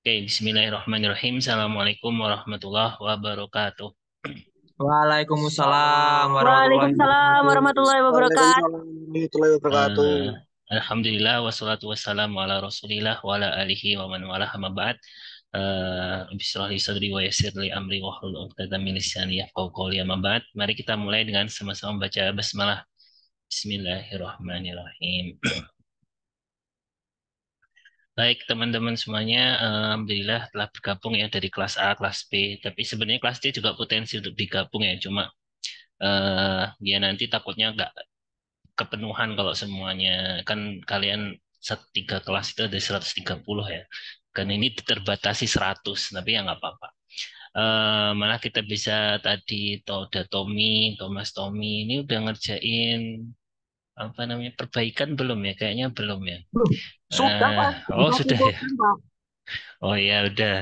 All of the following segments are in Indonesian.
Oke, bismillahirrahmanirrahim. Assalamualaikum warahmatullahi wabarakatuh. Waalaikumsalam warahmatullahi Waalaikumsalam wabarakatuh. warahmatullahi wabarakatuh. Waalaikumsalam warahmatullahi wabarakatuh. Eh, Alhamdulillah wassalatu wassalamu ala Rasulillah wa ala alihi wa man walah amma ba'd. Bismillah sadri wa yassir li amri wa hlul 'uqdatam min lisani yafqahu qawli amma ba'd. Mari kita mulai dengan sama-sama baca basmalah. Bismillahirrahmanirrahim. Baik, teman-teman semuanya, alhamdulillah telah bergabung ya dari kelas A, kelas B. Tapi sebenarnya kelas C juga potensi untuk digabung ya. Cuma ya nanti takutnya nggak kepenuhan kalau semuanya kan kalian tiga kelas itu ada 130 ya. Kan ini terbatasi 100, tapi ya nggak apa-apa. Malah kita bisa tadi Toda Tommy, Thomas Tommy ini udah ngerjain apa namanya perbaikan belum ya? Kayaknya belum ya. Belum, sudah Eh, Pak, oh sudah sudah ya. kumpulkan Pak. Oh ya udah.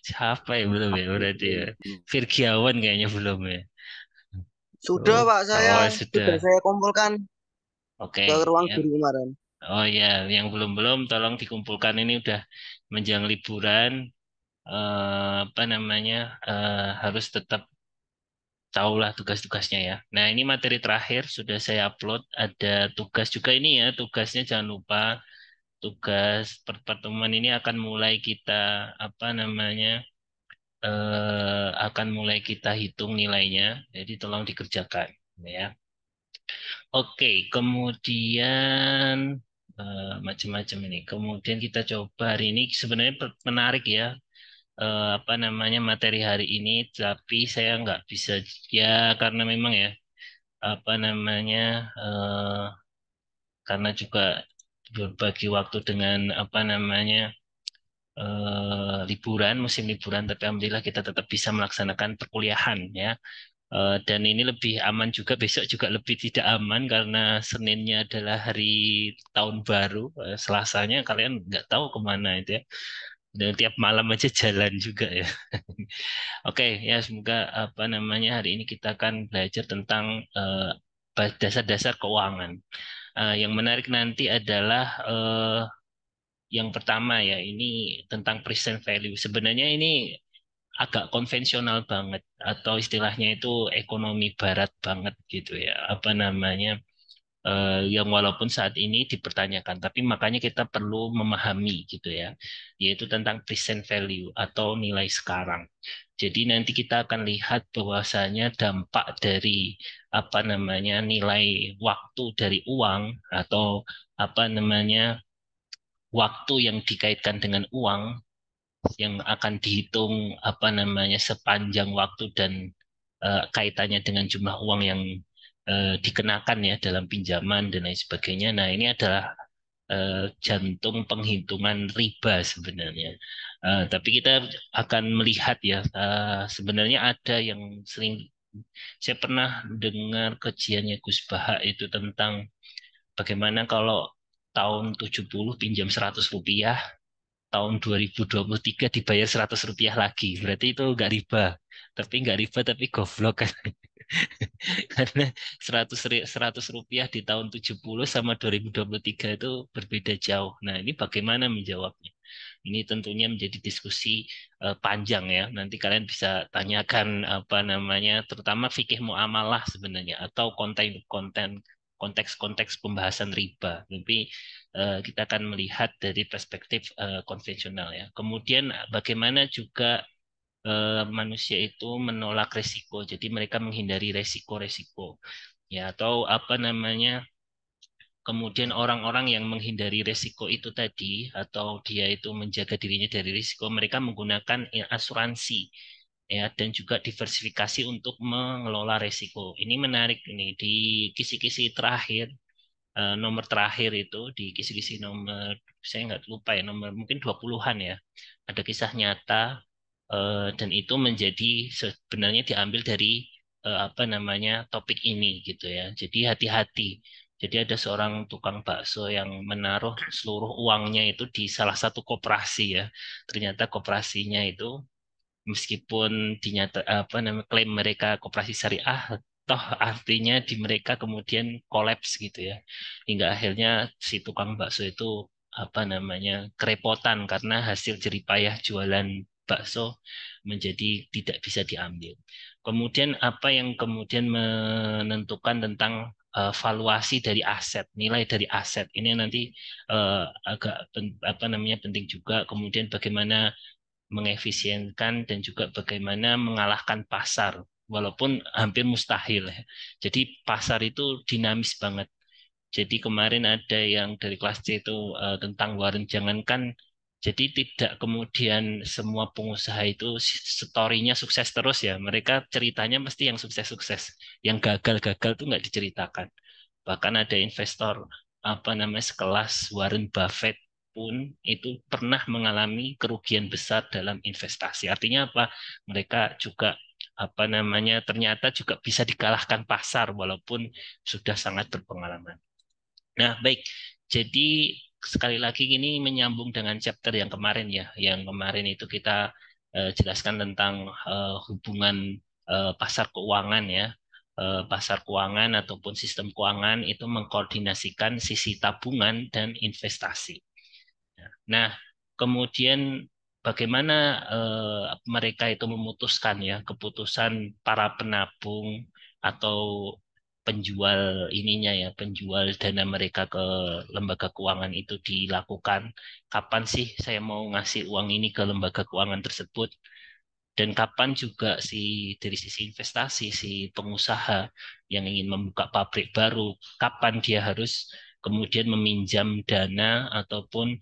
Siapa ya belum ya? Berarti ya. Virgiawan kayaknya belum ya. Sudah Oh, Pak, saya oh sudah sudah. saya kumpulkan Oke, ke ruang ya. guru kemarin. Oh ya, yang belum-belum tolong dikumpulkan ini udah menjelang liburan. Apa namanya? Harus tetap tahulah tugas-tugasnya ya. Nah, ini materi terakhir sudah saya upload. Ada tugas juga ini ya. Tugasnya jangan lupa. Tugas pertemuan ini akan mulai kita apa namanya? Akan mulai kita hitung nilainya. Jadi tolong dikerjakan ya. Oke, kemudian macam-macam ini. Kemudian kita coba hari ini sebenarnya menarik ya, apa namanya materi hari ini, tapi saya nggak bisa ya karena memang ya apa namanya karena juga berbagi waktu dengan apa namanya liburan, musim liburan, tapi alhamdulillah kita tetap bisa melaksanakan perkuliahan ya. Dan ini lebih aman juga, besok juga lebih tidak aman karena Seninnya adalah hari tahun baru, Selasanya kalian nggak tahu kemana itu ya. Dan tiap malam aja jalan juga ya. Oke, ya semoga apa namanya hari ini kita akan belajar tentang dasar-dasar keuangan. Yang menarik nanti adalah yang pertama ya, ini tentang present value. Sebenarnya ini agak konvensional banget atau istilahnya itu ekonomi barat banget gitu ya. Apa namanya? Yang walaupun saat ini dipertanyakan, tapi makanya kita perlu memahami gitu ya, yaitu tentang present value atau nilai sekarang. Jadi nanti kita akan lihat bahwasanya dampak dari apa namanya nilai waktu dari uang atau apa namanya waktu yang dikaitkan dengan uang yang akan dihitung apa namanya sepanjang waktu dan kaitannya dengan jumlah uang yang dikenakan ya dalam pinjaman dan lain sebagainya. Nah, ini adalah jantung penghitungan riba sebenarnya. Tapi kita akan melihat ya, sebenarnya ada yang sering saya pernah dengar kajiannya Gus Baha itu tentang bagaimana kalau tahun 70 pinjam 100 rupiah, tahun 2023 dibayar 100 rupiah lagi. Berarti itu nggak riba. Tapi nggak riba tapi goblok kan. Karena 100 rupiah di tahun 70 sama 2023 itu berbeda jauh. Nah, ini bagaimana menjawabnya? Ini tentunya menjadi diskusi panjang ya. Nanti kalian bisa tanyakan apa namanya, terutama fikih muamalah sebenarnya atau konten-konten konteks-konteks pembahasan riba. Tapi kita akan melihat dari perspektif konvensional ya. Kemudian bagaimana juga manusia itu menolak resiko. Jadi mereka menghindari resiko-resiko. Ya, atau apa namanya? Kemudian orang-orang yang menghindari resiko itu tadi, atau dia itu menjaga dirinya dari risiko, mereka menggunakan asuransi, ya, dan juga diversifikasi untuk mengelola resiko. Ini menarik ini di kisi-kisi terakhir, nomor terakhir itu di kisi-kisi nomor, saya nggak lupa ya, nomor mungkin 20-an ya. Ada kisah nyata dan itu menjadi sebenarnya diambil dari apa namanya topik ini gitu ya. Jadi hati-hati. Jadi ada seorang tukang bakso yang menaruh seluruh uangnya itu di salah satu koperasi ya. Ternyata koperasinya itu meskipun dinyata apa namanya klaim mereka koperasi syariah, toh artinya di mereka kemudian kolaps gitu ya. Hingga akhirnya si tukang bakso itu apa namanya kerepotan karena hasil jeripayah jualan bakso menjadi tidak bisa diambil. Kemudian apa yang kemudian menentukan tentang valuasi dari aset, nilai dari aset ini nanti agak apa namanya penting juga. Kemudian bagaimana mengefisienkan dan juga bagaimana mengalahkan pasar, walaupun hampir mustahil. Jadi pasar itu dinamis banget. Jadi kemarin ada yang dari kelas C itu tentang Warren, jangankan jadi tidak kemudian semua pengusaha itu story-nya sukses terus ya. Mereka ceritanya mesti yang sukses-sukses. Yang gagal-gagal tuh nggak diceritakan. Bahkan ada investor apa namanya sekelas Warren Buffett pun itu pernah mengalami kerugian besar dalam investasi. Artinya apa? Mereka juga apa namanya ternyata juga bisa dikalahkan pasar walaupun sudah sangat berpengalaman. Nah, baik. Jadi sekali lagi ini menyambung dengan chapter yang kemarin ya. Yang kemarin itu kita jelaskan tentang hubungan pasar keuangan ya. Pasar keuangan ataupun sistem keuangan itu mengkoordinasikan sisi tabungan dan investasi. Nah, kemudian bagaimana mereka itu memutuskan ya keputusan para penabung atau penjual ininya ya, penjual dana mereka ke lembaga keuangan itu dilakukan. Kapan sih saya mau ngasih uang ini ke lembaga keuangan tersebut? Dan kapan juga dari sisi investasi, si pengusaha yang ingin membuka pabrik baru, kapan dia harus kemudian meminjam dana ataupun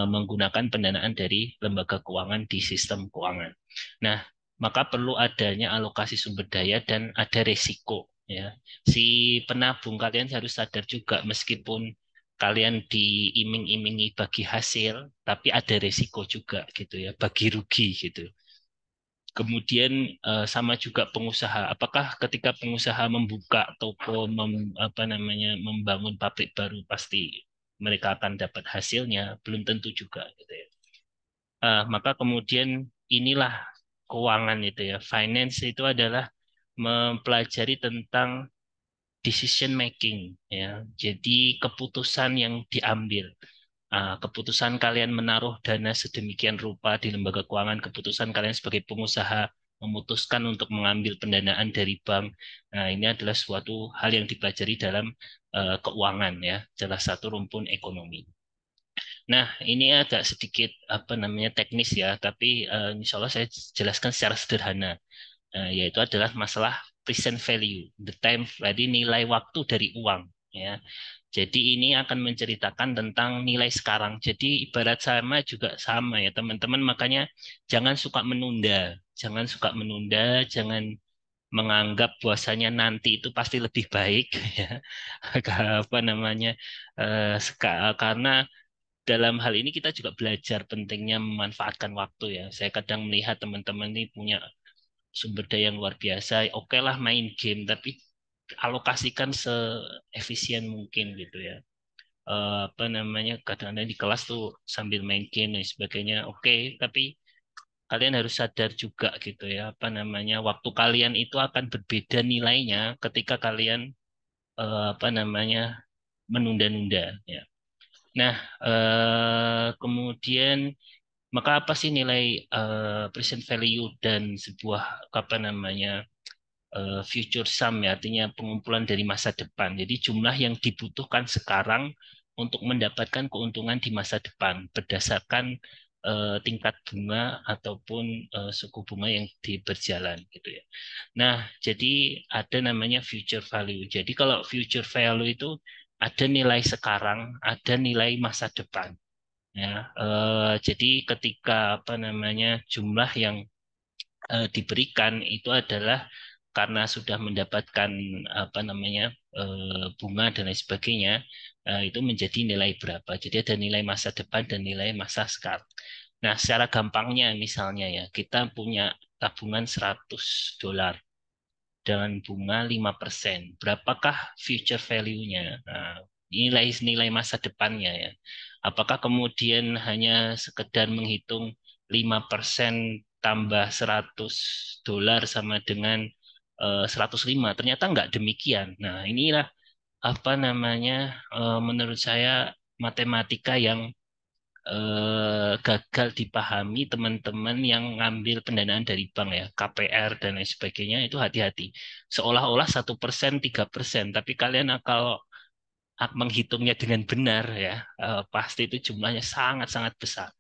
menggunakan pendanaan dari lembaga keuangan di sistem keuangan. Nah, maka perlu adanya alokasi sumber daya dan ada resiko ya. Si penabung kalian harus sadar juga meskipun kalian diiming-imingi bagi hasil, tapi ada resiko juga gitu ya, bagi rugi gitu. Kemudian sama juga pengusaha. Apakah ketika pengusaha membuka toko, apa namanya, membangun pabrik baru pasti mereka akan dapat hasilnya? Belum tentu juga, gitu ya. Maka kemudian inilah keuangan itu ya. Finance itu adalah mempelajari tentang decision making ya. Jadi keputusan yang diambil. Keputusan kalian menaruh dana sedemikian rupa di lembaga keuangan, keputusan kalian sebagai pengusaha memutuskan untuk mengambil pendanaan dari bank. Nah, ini adalah suatu hal yang dipelajari dalam keuangan ya, salah satu rumpun ekonomi. Nah, ini agak sedikit apa namanya teknis ya, tapi insya Allah saya jelaskan secara sederhana. Yaitu adalah masalah present value, the time, jadi nilai waktu dari uang ya. Jadi ini akan menceritakan tentang nilai sekarang. Jadi ibarat sama juga sama ya teman-teman. Makanya jangan suka menunda, jangan suka menunda, jangan menganggap bahwasanya nanti itu pasti lebih baik ya. Apa namanya? Karena dalam hal ini kita juga belajar pentingnya memanfaatkan waktu ya. Saya kadang melihat teman-teman ini punya sumber daya yang luar biasa. Oke lah main game, tapi alokasikan seefisien mungkin gitu ya. Apa namanya kadang-kadang di kelas tuh sambil main game dan sebagainya oke, tapi kalian harus sadar juga gitu ya apa namanya waktu kalian itu akan berbeda nilainya ketika kalian apa namanya menunda-nunda ya. Nah, kemudian maka apa sih nilai present value dan sebuah apa namanya future sum ya, artinya pengumpulan dari masa depan. Jadi jumlah yang dibutuhkan sekarang untuk mendapatkan keuntungan di masa depan berdasarkan tingkat bunga ataupun suku bunga yang berjalan gitu ya. Nah, jadi ada namanya future value. Jadi kalau future value itu ada nilai sekarang, ada nilai masa depan. Ya, jadi ketika apa namanya jumlah yang diberikan itu adalah karena sudah mendapatkan apa namanya bunga dan lain sebagainya itu menjadi nilai berapa. Jadi ada nilai masa depan dan nilai masa sekarang. Nah, secara gampangnya misalnya ya, kita punya tabungan $100 dengan bunga 5%. Berapakah future value-nya? Nah, nilai-nilai masa depannya ya. Apakah kemudian hanya sekedar menghitung 5% tambah $100 sama dengan 105? Ternyata nggak demikian. Nah, inilah apa namanya menurut saya matematika yang gagal dipahami teman-teman yang ngambil pendanaan dari bank ya, KPR dan lain sebagainya itu hati-hati. Seolah-olah 1%, 3%, tapi kalian kalau menghitungnya dengan benar ya, pasti itu jumlahnya sangat-sangat besar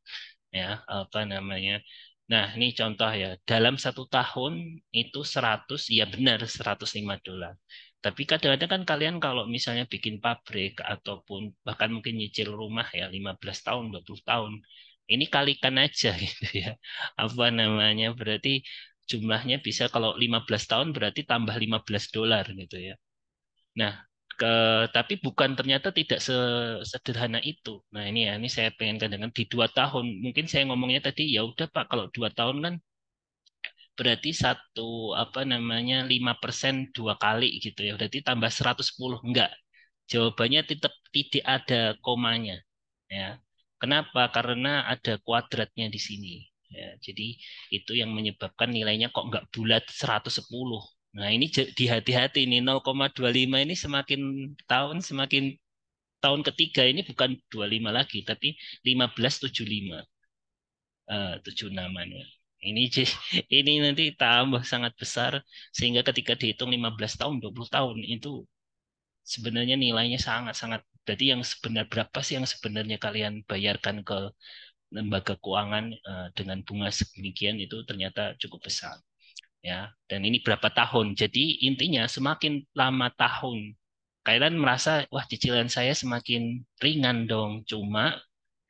ya, apa namanya. Nah, ini contoh ya, dalam 1 tahun itu 100, ya benar, $105. Tapi kadang-kadang kan kalian kalau misalnya bikin pabrik ataupun bahkan mungkin nyicil rumah ya 15 tahun, 20 tahun, ini kalikan aja gitu ya. Apa namanya, berarti jumlahnya bisa kalau 15 tahun berarti tambah $15 gitu ya. Nah, ke, tapi bukan ternyata tidak sesederhana itu. Nah, ini ya, ini saya pengen dengan di 2 tahun. Mungkin saya ngomongnya tadi ya udah Pak, kalau 2 tahun kan berarti apa namanya 5% 2 kali gitu ya. Berarti tambah 110. Enggak. Jawabannya tetap tidak ada komanya. Ya. Kenapa? Karena ada kuadratnya di sini. Ya, jadi itu yang menyebabkan nilainya kok nggak bulat 110. Nah, ini hati-hati ini 0,25 ini semakin tahun semakin tahun ketiga ini bukan 25 lagi tapi 1575 76 ya. Ini ini nanti tambah sangat besar sehingga ketika dihitung 15 tahun 20 tahun itu sebenarnya nilainya sangat-sangat, berarti yang sebenar berapa sih yang sebenarnya kalian bayarkan ke lembaga keuangan dengan bunga sedemikian itu ternyata cukup besar ya. Dan ini berapa tahun. Jadi intinya semakin lama tahun kalian merasa wah cicilan saya semakin ringan dong. Cuma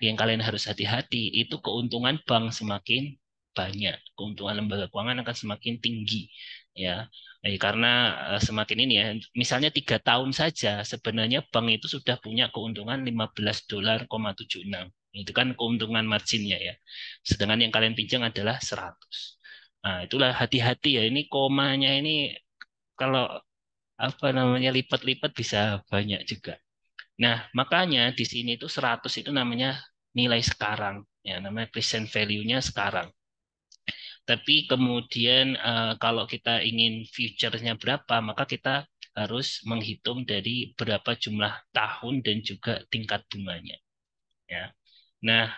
yang kalian harus hati-hati itu keuntungan bank semakin banyak, keuntungan lembaga keuangan akan semakin tinggi ya. Karena semakin ini ya, misalnya 3 tahun saja sebenarnya bank itu sudah punya keuntungan $15,76. Itu kan keuntungan marginnya ya. Sedangkan yang kalian pinjam adalah 100. Nah, itulah hati-hati ya. Ini komanya ini kalau apa namanya lipat-lipat bisa banyak juga. Nah, makanya di sini itu 100 itu namanya nilai sekarang, ya namanya present value-nya sekarang. Tapi kemudian kalau kita ingin future-nya berapa, maka kita harus menghitung dari berapa jumlah tahun dan juga tingkat bunganya, ya. Nah,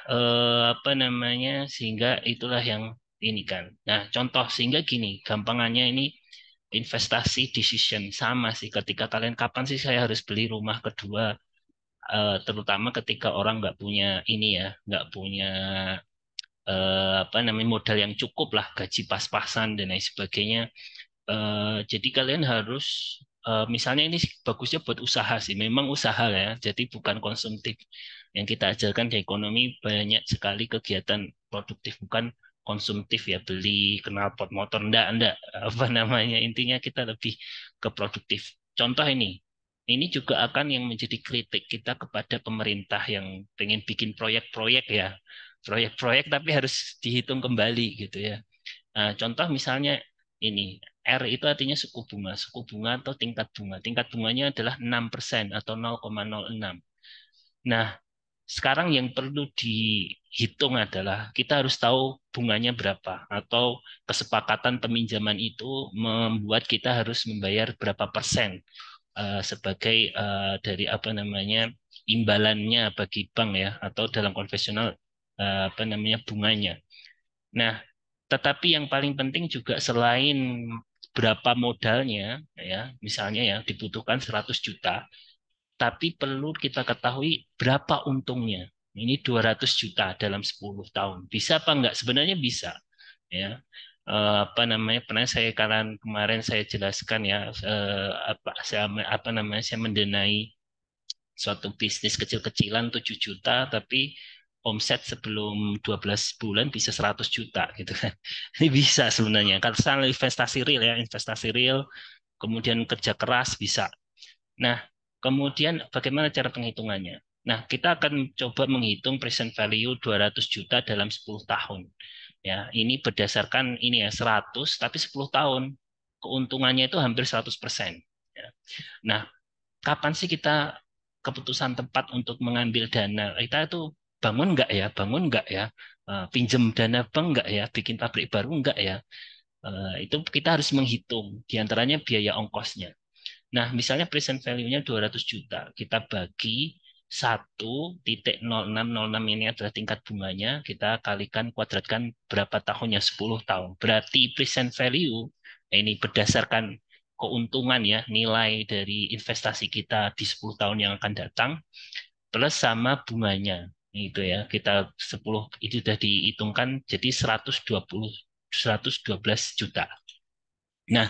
apa namanya sehingga itulah yang ini kan. Nah, contoh sehingga gini, gampangannya ini investasi decision sama sih. Ketika kalian kapan sih saya harus beli rumah kedua, terutama ketika orang nggak punya ini ya, nggak punya apa namanya modal yang cukup lah, gaji pas-pasan dan lain sebagainya. Jadi kalian harus misalnya ini bagusnya buat usaha sih, memang usaha ya, jadi bukan konsumtif. Yang kita ajarkan di ekonomi banyak sekali kegiatan produktif, bukan konsumtif ya, beli knalpot motor, enggak, apa namanya, intinya kita lebih ke produktif. Contoh ini juga akan yang menjadi kritik kita kepada pemerintah yang pengen bikin proyek-proyek ya, proyek-proyek tapi harus dihitung kembali gitu ya. Nah, contoh misalnya ini, R itu artinya suku bunga. Suku bunga atau tingkat bunga. Tingkat bunganya adalah 6% atau 0,06. Nah, sekarang yang perlu dihitung adalah kita harus tahu bunganya berapa atau kesepakatan peminjaman itu membuat kita harus membayar berapa persen sebagai dari apa namanya imbalannya bagi bank ya atau dalam konvensional apa namanya bunganya. Nah, tetapi yang paling penting juga selain berapa modalnya, ya, misalnya ya dibutuhkan 100 juta, tapi perlu kita ketahui berapa untungnya. Ini 200 juta dalam 10 tahun. Bisa apa enggak? Sebenarnya bisa. Ya. Apa namanya? Pernah saya kemarin saya jelaskan ya apa namanya? Saya mendanai suatu bisnis kecil-kecilan 7 juta tapi omset sebelum 12 bulan bisa 100 juta gitu kan. Ini bisa sebenarnya. Kalau investasi real ya, investasi real, kemudian kerja keras bisa. Nah, kemudian bagaimana cara penghitungannya? Nah, kita akan coba menghitung present value 200 juta dalam 10 tahun. Ya, ini berdasarkan ini ya 100 tapi 10 tahun. Keuntungannya itu hampir 100%. Ya. Nah, kapan sih kita keputusan tepat untuk mengambil dana? Kita itu bangun nggak ya? Bangun nggak ya? Pinjem dana bank nggak ya? Bikin pabrik baru nggak ya? Itu kita harus menghitung. Di antaranya biaya ongkosnya. Nah, misalnya present value-nya 200 juta. Kita bagi 1,0606 ini adalah tingkat bunganya, kita kalikan, kuadratkan berapa tahunnya, 10 tahun. Berarti present value, ini berdasarkan keuntungan ya, nilai dari investasi kita di 10 tahun yang akan datang, plus sama bunganya. Itu ya, kita 10, itu sudah dihitungkan jadi 112 juta. Nah,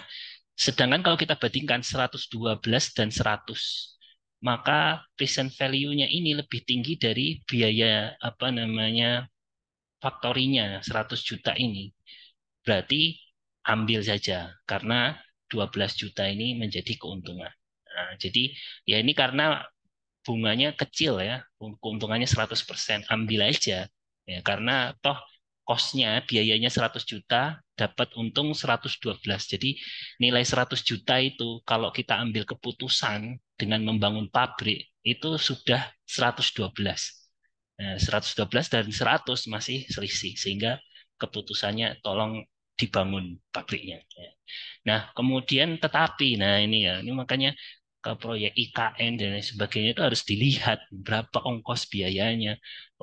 sedangkan kalau kita bandingkan 112 dan 100, maka present value-nya ini lebih tinggi dari biaya apa namanya faktorinya 100 juta ini. Berarti ambil saja karena 12 juta ini menjadi keuntungan. Nah, jadi ya ini karena bunganya kecil ya, keuntungannya 100%, ambil aja. Ya, karena toh cost-nya, biayanya 100 juta, dapat untung 112. Jadi nilai 100 juta itu kalau kita ambil keputusan dengan membangun pabrik, itu sudah 112. Nah, 112 dan 100 masih selisih, sehingga keputusannya tolong dibangun pabriknya. Ya. Nah, kemudian tetapi, nah ini ya, ini makanya ke proyek IKN dan lain sebagainya itu harus dilihat berapa ongkos biayanya,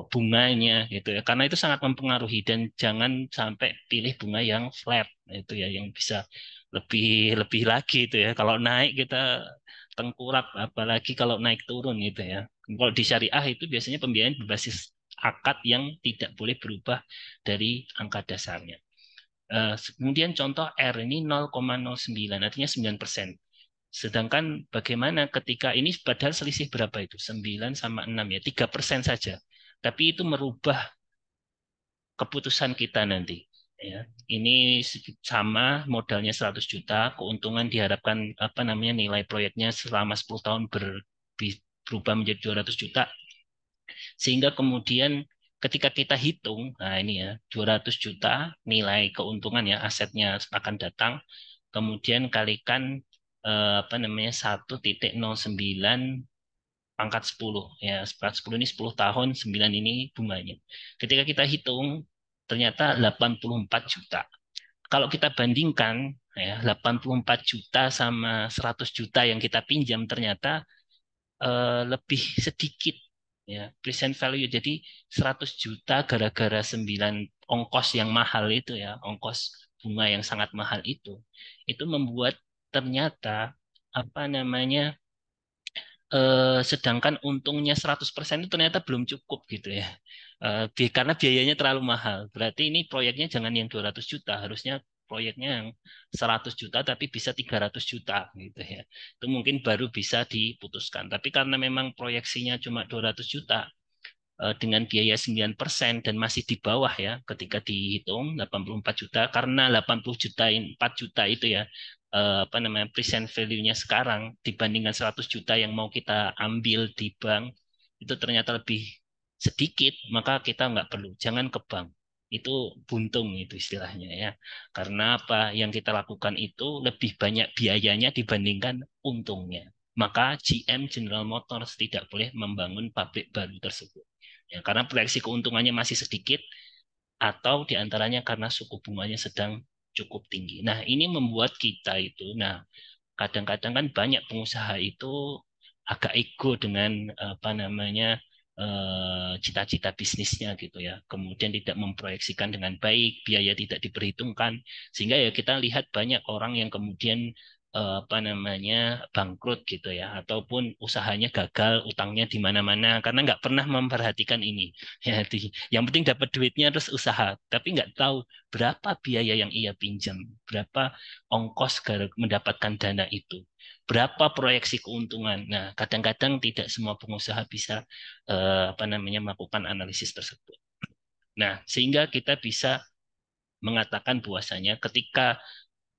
bunganya gitu ya. Karena itu sangat mempengaruhi dan jangan sampai pilih bunga yang flat itu ya yang bisa lebih lebih lagi itu ya. Kalau naik kita tengkurap apalagi kalau naik turun gitu ya. Kalau di syariah itu biasanya pembiayaan berbasis akad yang tidak boleh berubah dari angka dasarnya. Kemudian contoh R ini 0,09, artinya 9%. Sedangkan bagaimana ketika ini padahal selisih berapa itu? 9 sama 6 ya, 3% saja. Tapi itu merubah keputusan kita nanti. Ya, ini sama modalnya 100 juta, keuntungan diharapkan apa namanya nilai proyeknya selama 10 tahun berubah menjadi 200 juta. Sehingga kemudian ketika kita hitung, nah ini ya, 200 juta nilai keuntungan ya, asetnya akan datang, kemudian kalikan apa namanya 1,09 pangkat 10 ya, pangkat 10 ini 10 tahun, 9 ini bunganya. Ketika kita hitung ternyata 84 juta. Kalau kita bandingkan ya 84 juta sama 100 juta yang kita pinjam ternyata lebih sedikit ya present value. Jadi 100 juta gara-gara 9 ongkos yang mahal itu ya, ongkos bunga yang sangat mahal itu membuat ternyata apa namanya sedangkan untungnya 100% itu ternyata belum cukup gitu ya. Karena biayanya terlalu mahal. Berarti ini proyeknya jangan yang 200 juta, harusnya proyeknya yang 100 juta tapi bisa 300 juta gitu ya. Itu mungkin baru bisa diputuskan. Tapi karena memang proyeksinya cuma 200 juta, dengan biaya 9% dan masih di bawah ya ketika dihitung 84 juta karena 80 juta 4 juta itu ya apa namanya present value-nya sekarang dibandingkan 100 juta yang mau kita ambil di bank itu ternyata lebih sedikit, maka kita nggak perlu, jangan ke bank. Itu buntung itu istilahnya ya. Karena apa yang kita lakukan itu lebih banyak biayanya dibandingkan untungnya. Maka GM General Motors tidak boleh membangun pabrik baru tersebut. Ya, karena proyeksi keuntungannya masih sedikit atau diantaranya karena suku bunganya sedang cukup tinggi. Nah, ini membuat kita itu, nah kadang-kadang kan banyak pengusaha itu agak ego dengan apa namanya cita-cita bisnisnya gitu ya. Kemudian tidak memproyeksikan dengan baik, biaya tidak diperhitungkan, sehingga ya kita lihat banyak orang yang kemudian apa namanya bangkrut gitu ya, ataupun usahanya gagal, utangnya di mana-mana karena nggak pernah memperhatikan ini. Ya, yang penting dapat duitnya terus usaha, tapi nggak tahu berapa biaya yang ia pinjam, berapa ongkos mendapatkan dana itu. Berapa proyeksi keuntungan? Nah, kadang-kadang tidak semua pengusaha bisa apa namanya melakukan analisis tersebut. Nah, sehingga kita bisa mengatakan bahwasanya ketika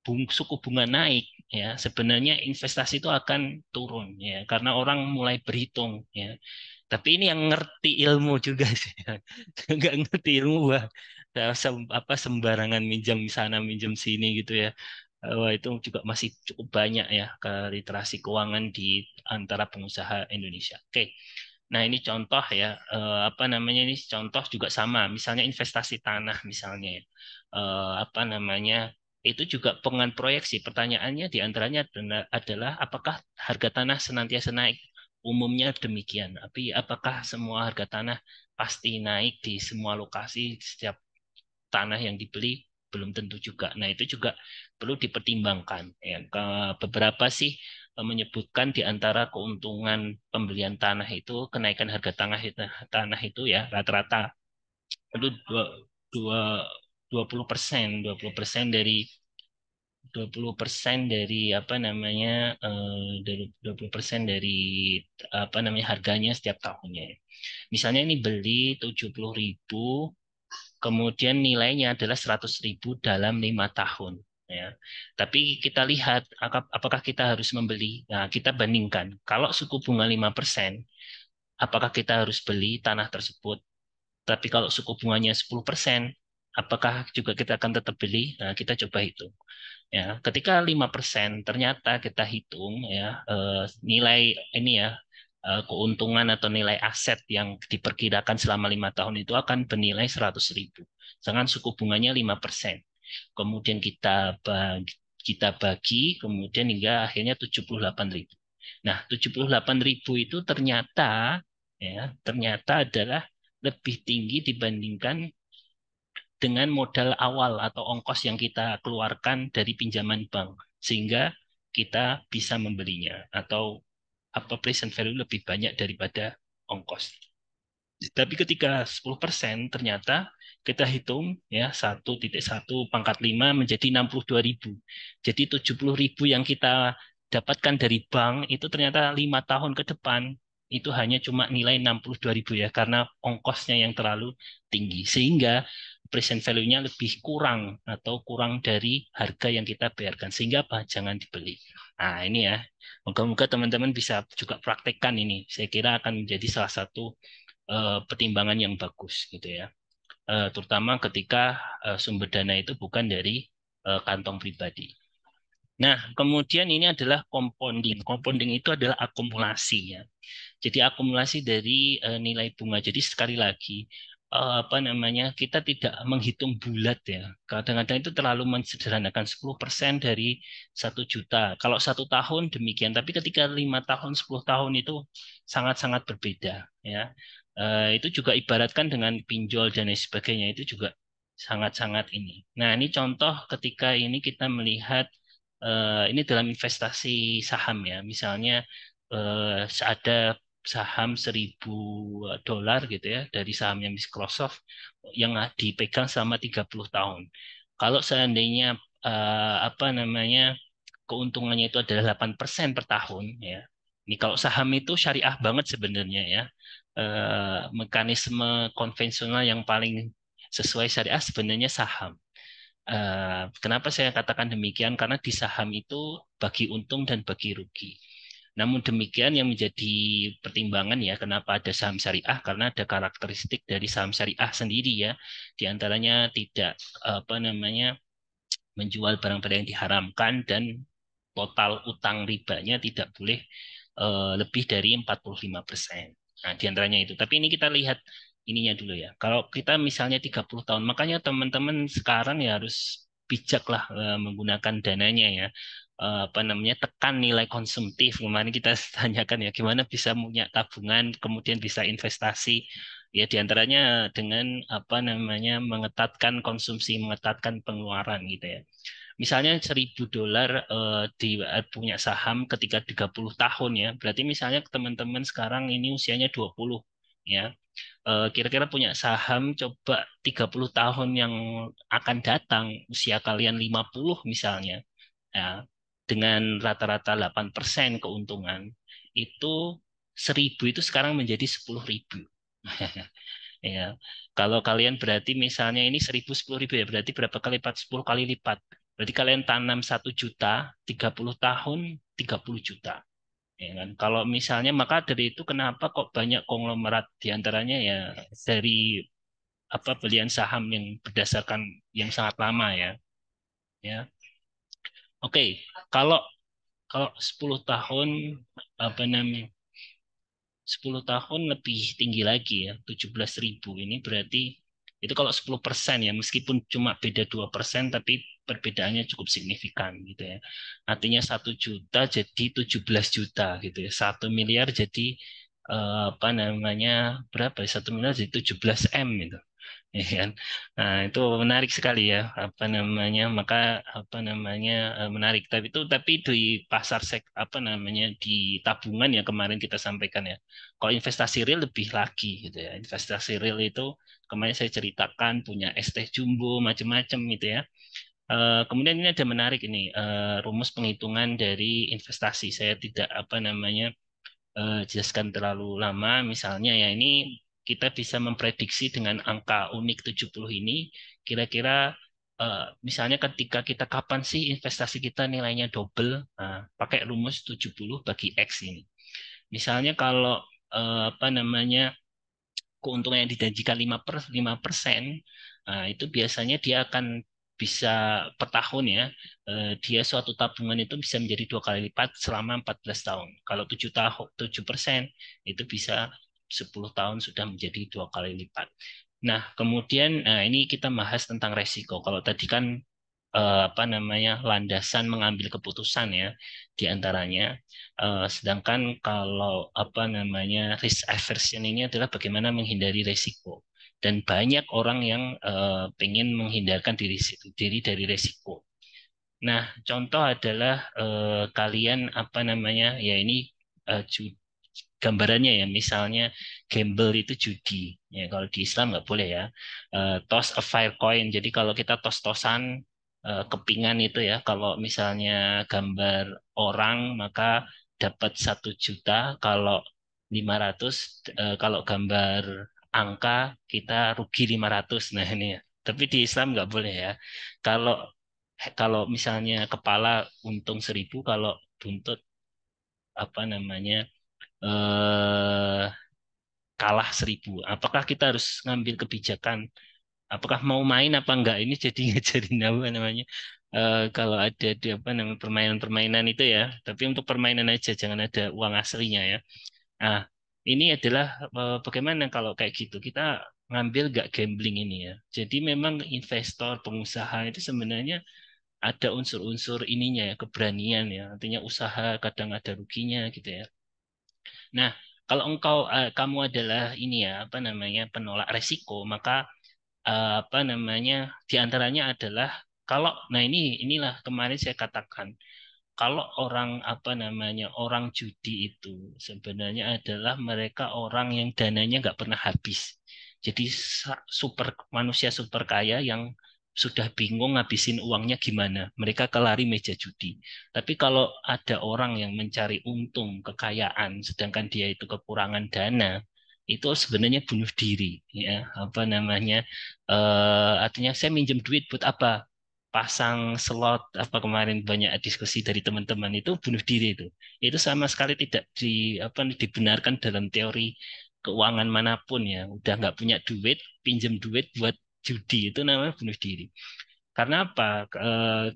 suku bunga naik ya sebenarnya investasi itu akan turun ya karena orang mulai berhitung ya. Tapi ini yang ngerti ilmu juga sih. Nggak ngerti ilmu wah apa sembarangan minjam sana minjam sini gitu ya. Wah, itu juga masih cukup banyak ya ke literasi keuangan di antara pengusaha Indonesia. Oke. Nah, ini contoh ya, apa namanya ini contoh juga sama, misalnya investasi tanah misalnya, ya. Apa namanya itu juga pengen proyeksi. Pertanyaannya diantaranya adalah apakah harga tanah senantiasa naik? umumnya demikian. Tapi apakah semua harga tanah pasti naik di semua lokasi, di setiap tanah yang dibeli? Belum tentu juga. Nah, itu juga perlu dipertimbangkan. Ya, beberapa sih menyebutkan di antara keuntungan pembelian tanah itu kenaikan harga tanah itu ya rata-rata itu dua 20%, 20% dari 20% dari apa namanya dari 20% dari apa namanya harganya setiap tahunnya. Misalnya ini beli 70.000, kemudian nilainya adalah 100.000 dalam 5 tahun. Ya. Tapi kita lihat apakah kita harus membeli. Nah, kita bandingkan. Kalau suku bunga 5%, apakah kita harus beli tanah tersebut? Tapi kalau suku bunganya 10%, apakah juga kita akan tetap beli? Nah, kita coba hitung. Ya, ketika 5% ternyata kita hitung ya nilai ini ya keuntungan atau nilai aset yang diperkirakan selama 5 tahun itu akan bernilai 100.000. Sedangkan suku bunganya 5%. Kemudian kita bagi kemudian hingga akhirnya 78.000. Nah, 78.000 itu ternyata adalah lebih tinggi dibandingkan dengan modal awal atau ongkos yang kita keluarkan dari pinjaman bank, sehingga kita bisa membelinya atau apa present value lebih banyak daripada ongkos. Tapi ketika 10% ternyata kita hitung ya 1,1 pangkat 5 menjadi 62.000. Jadi 70.000 yang kita dapatkan dari bank itu ternyata 5 tahun ke depan itu hanya cuma nilai 62.000 ya karena ongkosnya yang terlalu tinggi. Sehingga present value-nya lebih kurang atau kurang dari harga yang kita bayarkan. Sehingga apa? Jangan dibeli. Nah ini ya. Moga-moga teman-teman bisa juga praktekkan ini. Saya kira akan menjadi salah satu pertimbangan yang bagus gitu ya. Terutama ketika sumber dana itu bukan dari kantong pribadi. Nah, kemudian ini adalah compounding. Compounding itu adalah akumulasi ya. Jadi akumulasi dari nilai bunga. Jadi sekali lagi apa namanya kita tidak menghitung bulat ya. Kadang-kadang itu terlalu mensederhanakan 10% dari 1 juta. Kalau 1 tahun demikian, tapi ketika 5 tahun, 10 tahun itu sangat-sangat berbeda ya. Itu juga ibaratkan dengan pinjol dan lain sebagainya itu juga sangat-sangat ini. Nah, ini contoh ketika ini kita melihat ini dalam investasi saham ya. Misalnya ada saham $1.000 gitu ya dari sahamnya Microsoft yang dipegang selama 30 tahun. Kalau seandainya apa namanya keuntungannya itu adalah 8% per tahun ya. Ini kalau saham itu syariah banget sebenarnya ya. Mekanisme konvensional yang paling sesuai syariah sebenarnya saham. Kenapa saya katakan demikian? Karena di saham itu bagi untung dan bagi rugi. Namun demikian yang menjadi pertimbangan ya kenapa ada saham syariah karena ada karakteristik dari saham syariah sendiri ya. Di antaranya tidak apa namanya menjual barang-barang yang diharamkan dan total utang ribanya tidak boleh lebih dari 45%. Nah, di antaranya itu. Tapi ini kita lihat ininya dulu ya. Kalau kita misalnya 30 tahun, makanya teman-teman sekarang ya harus bijak lah menggunakan dananya ya. Apa namanya tekan nilai konsumtif. Kemarin kita tanyakan ya gimana bisa punya tabungan, kemudian bisa investasi. Ya di antaranya dengan apa namanya mengetatkan konsumsi, mengetatkan pengeluaran gitu ya. Misalnya $1.000 punya saham ketika 30 tahun ya. Berarti misalnya teman-teman sekarang ini usianya 20 ya. Kira-kira punya saham coba 30 tahun yang akan datang usia kalian 50 misalnya ya. Dengan rata-rata 8% keuntungan itu 1.000 itu sekarang menjadi 10.000. Ya, kalau kalian berarti misalnya ini 1.000 10.000 ya, berarti berapa kali lipat? 10 kali lipat. Berarti kalian tanam 1 juta, 30 tahun, 30 juta. Ya kan? Kalau misalnya, maka dari itu kenapa kok banyak konglomerat diantaranya ya dari apa belian saham yang berdasarkan yang sangat lama ya. Ya, oke. Kalau kalau 10 tahun apa namanya 10 tahun lebih tinggi lagi ya, 17.000 ini berarti itu kalau 10% ya, meskipun cuma beda 2%, tapi perbedaannya cukup signifikan gitu ya. Artinya 1 juta jadi 17 juta gitu ya. 1 miliar jadi apa namanya berapa ya? 1 miliar jadi 17 M gitu. Ya kan? Nah, itu menarik sekali ya, apa namanya, maka apa namanya menarik. Tapi di pasar apa namanya di tabungan ya kemarin kita sampaikan ya. Kalau investasi real lebih lagi gitu ya. Investasi real itu kemarin saya ceritakan punya ST Jumbo macam-macam gitu ya. Kemudian ini ada menarik ini rumus penghitungan dari investasi. Saya tidak apa namanya jelaskan terlalu lama. Misalnya ya ini kita bisa memprediksi dengan angka unik 70 ini kira-kira misalnya ketika kita kapan sih investasi kita nilainya double. Nah, pakai rumus 70 bagi X ini. Misalnya kalau apa namanya keuntungan yang dijanjikan 5%, nah, itu biasanya dia akan bisa per tahun ya, dia suatu tabungan itu bisa menjadi 2 kali lipat selama 14 tahun. Kalau 7 tahun 7% itu bisa 10 tahun sudah menjadi 2 kali lipat. Nah, kemudian ini kita bahas tentang resiko. Kalau tadi kan apa namanya landasan mengambil keputusan ya di antaranya. Sedangkan kalau apa namanya risk aversion ini adalah bagaimana menghindari resiko. Dan banyak orang yang pengen menghindarkan diri dari resiko. Nah, contoh adalah kalian apa namanya ya ini gambarannya ya misalnya gamble itu judi ya kalau di Islam nggak boleh ya. Toss a fire coin jadi kalau kita tos-tosan kepingan itu ya kalau misalnya gambar orang maka dapat 1 juta kalau 500 kalau gambar angka kita rugi 500 nah ini ya tapi di Islam nggak boleh ya kalau kalau misalnya kepala untung 1.000 kalau buntut apa namanya eh, kalah 1.000. Apakah kita harus ngambil kebijakan? Apakah mau main apa enggak? Ini jadi ngajarin apa namanya? Kalau ada di apa namanya permainan-permainan itu ya. Tapi untuk permainan aja, jangan ada uang aslinya ya. Nah, ini adalah bagaimana kalau kayak gitu kita ngambil nggak gambling ini ya. Jadi memang investor, pengusaha itu sebenarnya ada unsur-unsur ininya ya, keberanian ya. Artinya usaha kadang ada ruginya gitu ya. Nah, kalau kamu adalah ini ya apa namanya penolak resiko, maka apa namanya diantaranya adalah kalau nah inilah kemarin saya katakan kalau orang apa namanya orang judi itu sebenarnya adalah mereka orang yang dananya nggak pernah habis. Jadi manusia super kaya yang sudah bingung ngabisin uangnya gimana. Mereka kelari meja judi. Tapi kalau ada orang yang mencari untung, kekayaan, sedangkan dia itu kekurangan dana, itu sebenarnya bunuh diri. Ya, apa namanya? Artinya saya minjem duit buat apa? Pasang slot apa kemarin banyak diskusi dari teman-teman itu bunuh diri itu sama sekali tidak apa dibenarkan dalam teori keuangan manapun ya udah nggak punya duit pinjem duit buat judi itu namanya bunuh diri karena apa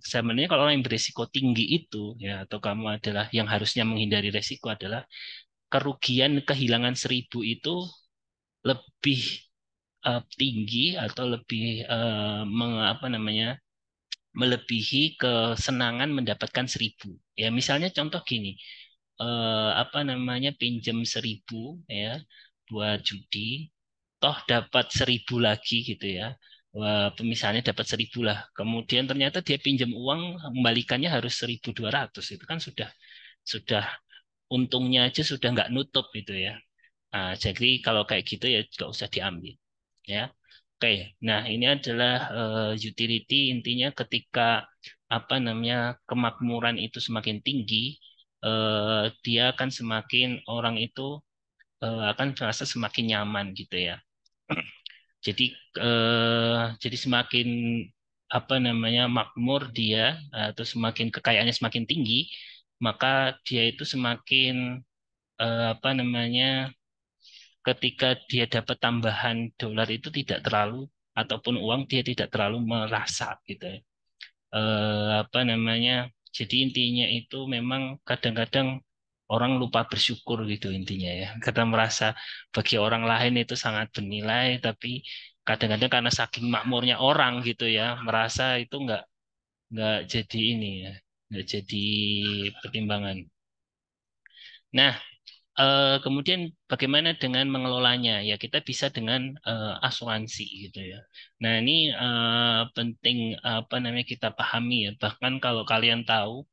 sebenarnya kalau orang yang berisiko tinggi itu ya atau kamu adalah yang harusnya menghindari resiko adalah kerugian kehilangan 1.000 itu lebih tinggi atau lebih apa namanya melebihi kesenangan mendapatkan 1.000. Ya, misalnya contoh gini, apa namanya pinjam 1.000 ya buat judi, toh dapat 1.000 lagi gitu ya. Wah, misalnya dapat 1.000 lah. Kemudian ternyata dia pinjam uang, kembalikannya harus 1.200. Itu kan sudah untungnya aja sudah nggak nutup gitu ya. Nah, jadi kalau kayak gitu ya nggak usah diambil. Ya. Oke, nah ini adalah utility intinya ketika apa namanya kemakmuran itu semakin tinggi, dia akan semakin orang itu akan merasa semakin nyaman gitu ya. Jadi jadi semakin apa namanya makmur dia atau semakin kekayaannya semakin tinggi, maka dia itu semakin apa namanya ketika dia dapat tambahan dolar itu tidak terlalu ataupun uang dia tidak terlalu merasa gitu ya. Apa namanya? Jadi intinya itu memang kadang-kadang orang lupa bersyukur gitu intinya ya. Kadang merasa bagi orang lain itu sangat bernilai, tapi kadang-kadang karena saking makmurnya orang gitu ya, merasa itu nggak jadi ini ya, nggak jadi pertimbangan. Nah, kemudian bagaimana dengan mengelolanya? Ya kita bisa dengan asuransi gitu ya. Nah ini penting apa namanya kita pahami ya. Bahkan kalau kalian tahu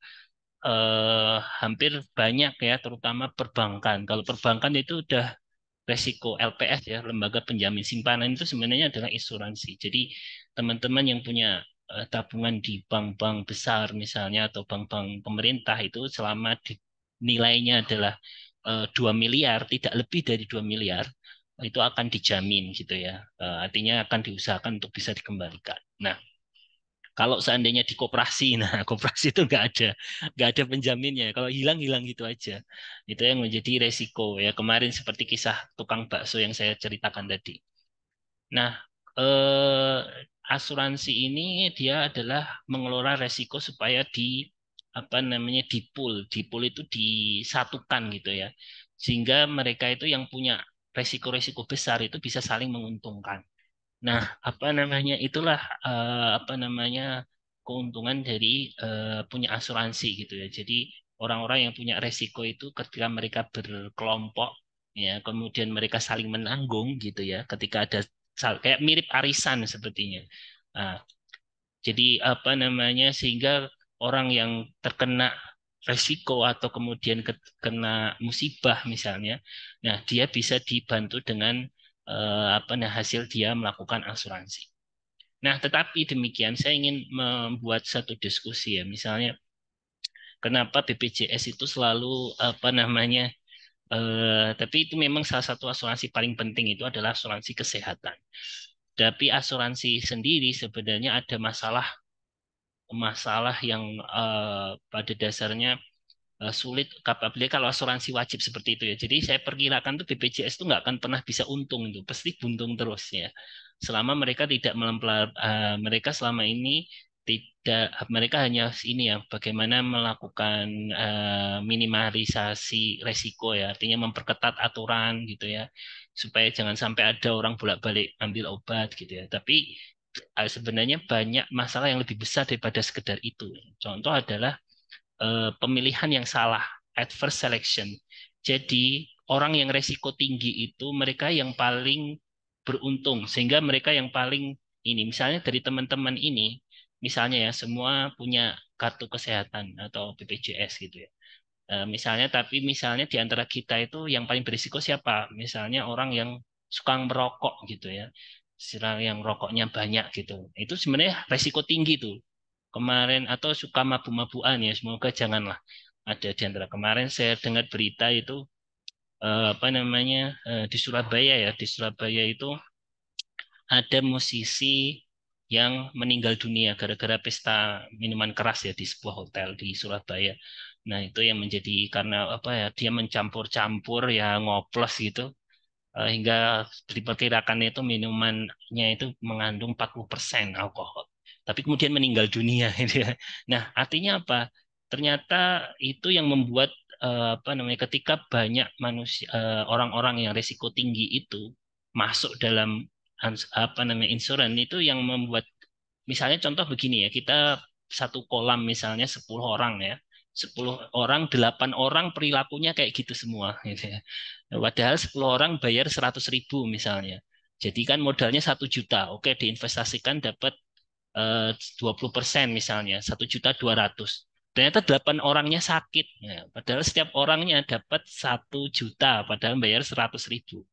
hampir banyak ya, terutama perbankan. Kalau perbankan itu udah resiko LPS ya, lembaga penjamin simpanan itu sebenarnya adalah asuransi. Jadi teman-teman yang punya tabungan di bank-bank besar misalnya atau bank-bank pemerintah itu selama nilainya adalah 2 miliar, tidak lebih dari 2 miliar, itu akan dijamin gitu ya. Artinya akan diusahakan untuk bisa dikembalikan. Nah, kalau seandainya di koperasi, nah koperasi itu nggak ada penjaminnya. Kalau hilang hilang gitu aja. Itu yang menjadi resiko ya. Kemarin seperti kisah tukang bakso yang saya ceritakan tadi. Nah, asuransi ini dia adalah mengelola resiko supaya apa namanya di pool itu disatukan gitu ya. Sehingga mereka itu yang punya resiko-resiko besar itu bisa saling menguntungkan. Nah, apa namanya itulah apa namanya keuntungan dari punya asuransi gitu ya. Jadi orang-orang yang punya resiko itu ketika mereka berkelompok ya, kemudian mereka saling menanggung gitu ya. Ketika ada kayak mirip arisan sepertinya. Nah, jadi apa namanya sehingga orang yang terkena resiko atau kemudian kena musibah misalnya, nah dia bisa dibantu dengan apa nah hasil dia melakukan asuransi. Nah, tetapi demikian saya ingin membuat satu diskusi ya, misalnya kenapa BPJS itu selalu apa namanya tapi itu memang salah satu asuransi paling penting itu adalah asuransi kesehatan. Tapi asuransi sendiri sebenarnya ada masalah masalah yang pada dasarnya sulit apabila kalau asuransi wajib seperti itu ya. Jadi saya perkirakan tuh BPJS itu nggak akan pernah bisa untung itu, pasti buntung terus ya. Selama mereka tidak mereka selama ini tidak mereka hanya ini ya bagaimana melakukan minimalisasi resiko ya, artinya memperketat aturan gitu ya supaya jangan sampai ada orang bolak-balik ambil obat gitu ya. Tapi sebenarnya banyak masalah yang lebih besar daripada sekedar itu. Contoh adalah pemilihan yang salah, adverse selection. Jadi orang yang resiko tinggi itu mereka yang paling beruntung, sehingga mereka yang paling ini, misalnya dari teman-teman ini, misalnya ya semua punya kartu kesehatan atau BPJS gitu ya. Misalnya, tapi misalnya di antara kita itu yang paling berisiko siapa? Misalnya orang yang suka merokok gitu ya, orang yang rokoknya banyak gitu. Itu sebenarnya resiko tinggi tuh kemarin atau suka mabuk-mabukan ya semoga janganlah ada di antara kemarin saya dengar berita itu apa namanya di Surabaya ya di Surabaya itu ada musisi yang meninggal dunia gara-gara pesta minuman keras ya di sebuah hotel di Surabaya. Nah, itu yang menjadi karena apa ya dia mencampur-campur ya ngoplos gitu hingga diperkirakan itu minumannya itu mengandung 40% alkohol. Tapi kemudian meninggal dunia gitu ya. Nah, artinya apa? Ternyata itu yang membuat apa namanya ketika banyak manusia orang-orang yang risiko tinggi itu masuk dalam apa namanya insuran itu yang membuat misalnya contoh begini ya, kita satu kolam misalnya 10 orang ya. 10 orang, 8 orang perilakunya kayak gitu semua. Gitu ya. Padahal 10 orang bayar 100.000 misalnya. Jadi kan modalnya 1 juta. Oke, diinvestasikan dapat 20% misalnya, 1.200.000. Ternyata 8 orangnya sakit. Ya, padahal setiap orangnya dapat 1 juta, padahal bayar 100.000.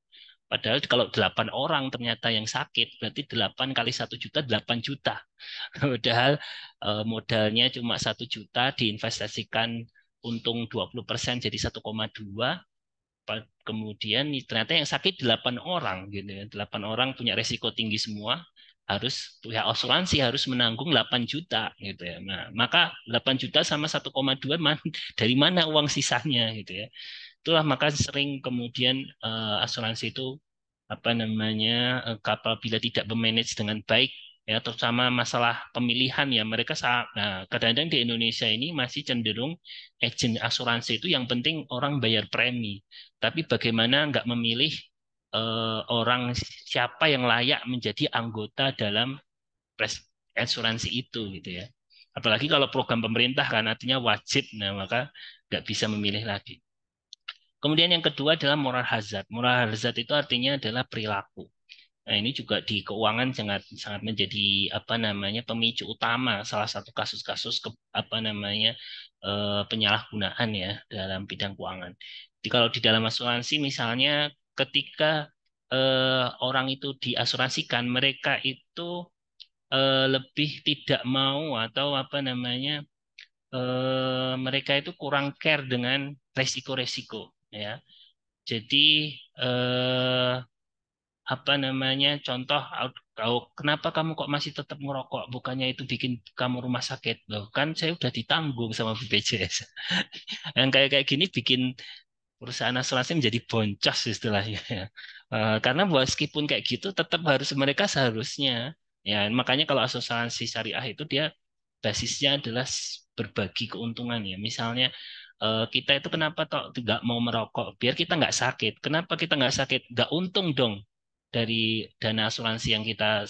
Padahal kalau 8 orang ternyata yang sakit, berarti 8 kali 1 juta, 8 juta. Padahal modalnya cuma 1 juta, diinvestasikan untung 20% jadi 1,2. Kemudian ternyata yang sakit 8 orang gitu ya. 8 orang punya resiko tinggi semua, harus pihak asuransi harus menanggung 8 juta gitu ya. Nah, maka 8 juta sama 1,2 dari mana uang sisanya gitu ya. Itulah maka sering kemudian asuransi itu apa namanya apabila tidak memanage dengan baik ya terutama masalah pemilihan ya mereka nah kadang-kadang di Indonesia ini masih cenderung agen asuransi itu yang penting orang bayar premi tapi bagaimana nggak memilih orang siapa yang layak menjadi anggota dalam asuransi itu gitu ya. Apalagi kalau program pemerintah kan artinya wajib, nah maka nggak bisa memilih lagi. Kemudian yang kedua adalah moral hazard. Moral hazard itu artinya adalah perilaku. Nah, ini juga di keuangan sangat sangat menjadi apa namanya pemicu utama salah satu kasus-kasus apa namanya penyalahgunaan ya dalam bidang keuangan. Jadi kalau di dalam asuransi misalnya ketika orang itu diasuransikan, mereka itu lebih tidak mau atau apa namanya mereka itu kurang care dengan resiko-resiko ya. Jadi eh, apa namanya contoh kau kenapa kamu kok masih tetap merokok bukannya itu bikin kamu rumah sakit loh kan saya udah ditanggung sama BPJS yang kayak kayak gini bikin perusahaan asuransi menjadi boncos istilahnya ya. Karena meskipun kayak gitu tetap harus mereka seharusnya ya makanya kalau asuransi syariah itu dia basisnya adalah berbagi keuntungan ya. Misalnya kita itu kenapa toh tidak mau merokok? Biar kita nggak sakit. Kenapa kita nggak sakit? Nggak untung dong dari dana asuransi yang kita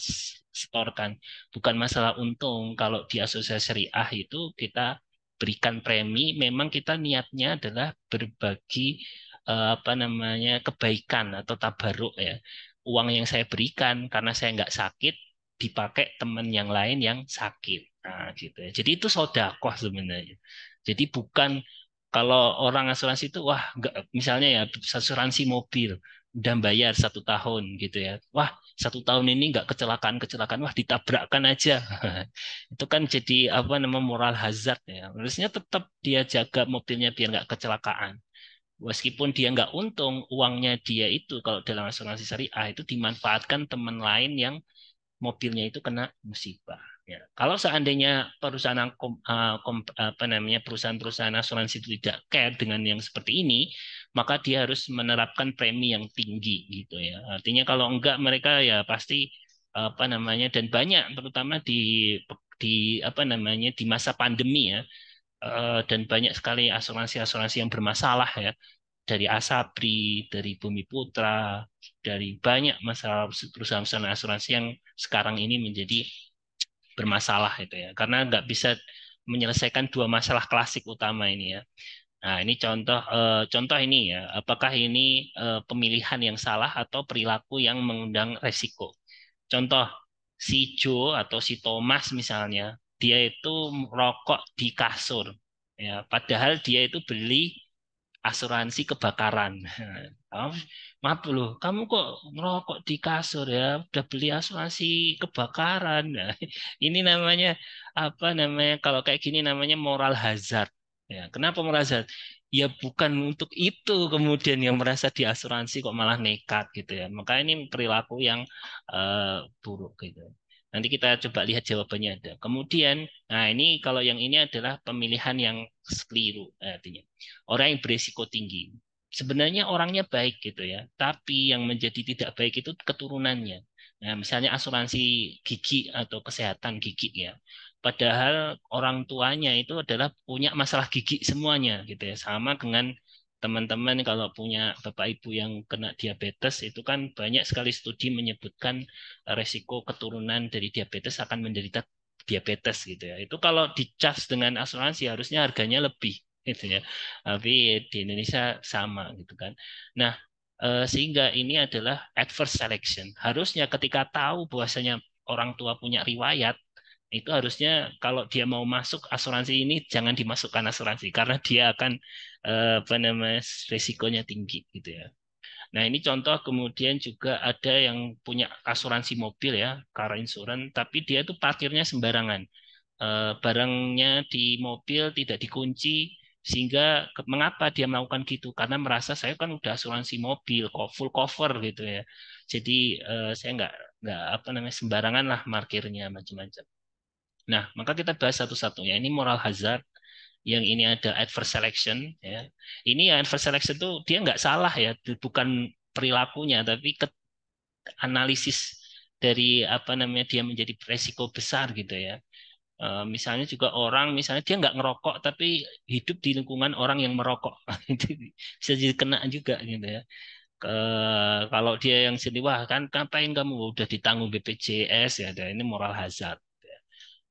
setorkan. Bukan masalah untung. Kalau di asosiasi syariah itu kita berikan premi, memang kita niatnya adalah berbagi apa namanya kebaikan atau tabaruk ya. Uang yang saya berikan karena saya nggak sakit dipakai teman yang lain yang sakit. Nah, gitu ya. Jadi itu sodakoh sebenarnya. Jadi bukan kalau orang asuransi itu wah nggak misalnya ya asuransi mobil udah bayar 1 tahun gitu ya. Wah 1 tahun ini nggak kecelakaan-kecelakaan, wah ditabrakkan aja. Itu kan jadi apa namanya moral hazard ya. Harusnya tetap dia jaga mobilnya biar nggak kecelakaan. Meskipun dia nggak untung, uangnya dia itu kalau dalam asuransi syariah itu dimanfaatkan teman lain yang mobilnya itu kena musibah. Ya. Kalau seandainya perusahaan apa namanya perusahaan-perusahaan asuransi itu tidak care dengan yang seperti ini, maka dia harus menerapkan premi yang tinggi gitu ya. Artinya kalau enggak mereka ya pasti apa namanya dan banyak terutama di apa namanya di masa pandemi ya dan banyak sekali asuransi-asuransi yang bermasalah ya dari Asabri, dari Bumi Putra, dari banyak masalah perusahaan-perusahaan asuransi yang sekarang ini menjadi bermasalah itu ya, karena nggak bisa menyelesaikan dua masalah klasik utama ini ya. Nah, ini contoh ini ya, apakah ini pemilihan yang salah atau perilaku yang mengundang resiko? Contoh, si Joe atau si Thomas misalnya, dia itu merokok di kasur. Ya, padahal dia itu beli asuransi kebakaran. Kamu, maaf loh, kamu kok ngerokok di kasur ya? Udah beli asuransi kebakaran. Nah, ini namanya apa namanya? Kalau kayak gini namanya moral hazard. Ya, kenapa moral hazard? Ya bukan untuk itu kemudian yang merasa diasuransi kok malah nekat gitu ya. Maka ini perilaku yang buruk gitu. Nanti kita coba lihat jawabannya ada. Kemudian, nah ini kalau yang ini adalah pemilihan yang keliru artinya orang yang berisiko tinggi. Sebenarnya orangnya baik gitu ya, tapi yang menjadi tidak baik itu keturunannya. Nah, misalnya asuransi gigi atau kesehatan gigi ya. Padahal orang tuanya itu adalah punya masalah gigi semuanya gitu ya. Sama dengan teman-teman kalau punya bapak ibu yang kena diabetes itu kan banyak sekali studi menyebutkan resiko keturunan dari diabetes akan menderita diabetes gitu ya. Itu kalau dicas dengan asuransi harusnya harganya lebih gitu ya. Tapi di Indonesia sama gitu kan. Nah, sehingga ini adalah adverse selection. Harusnya ketika tahu bahwasanya orang tua punya riwayat, itu harusnya kalau dia mau masuk asuransi ini jangan dimasukkan asuransi karena dia akan apa namanya risikonya tinggi gitu ya. Nah, ini contoh kemudian juga ada yang punya asuransi mobil ya, car insurance, tapi dia itu parkirnya sembarangan barangnya di mobil tidak dikunci sehingga mengapa dia melakukan gitu karena merasa saya kan udah asuransi mobil full cover gitu ya jadi saya nggak apa namanya sembarangan lah parkirnya macam-macam. Nah maka kita bahas satu-satunya ini moral hazard yang ini ada adverse selection ya ini ya adverse selection tuh dia nggak salah ya bukan perilakunya tapi analisis dari apa namanya dia menjadi resiko besar gitu ya. Misalnya juga orang, misalnya dia nggak ngerokok tapi hidup di lingkungan orang yang merokok, itu bisa jadi kena juga gitu ya. Kalau dia yang sendiri, wah kan ngapain kamu udah ditanggung BPJS ya, ada ini moral hazard.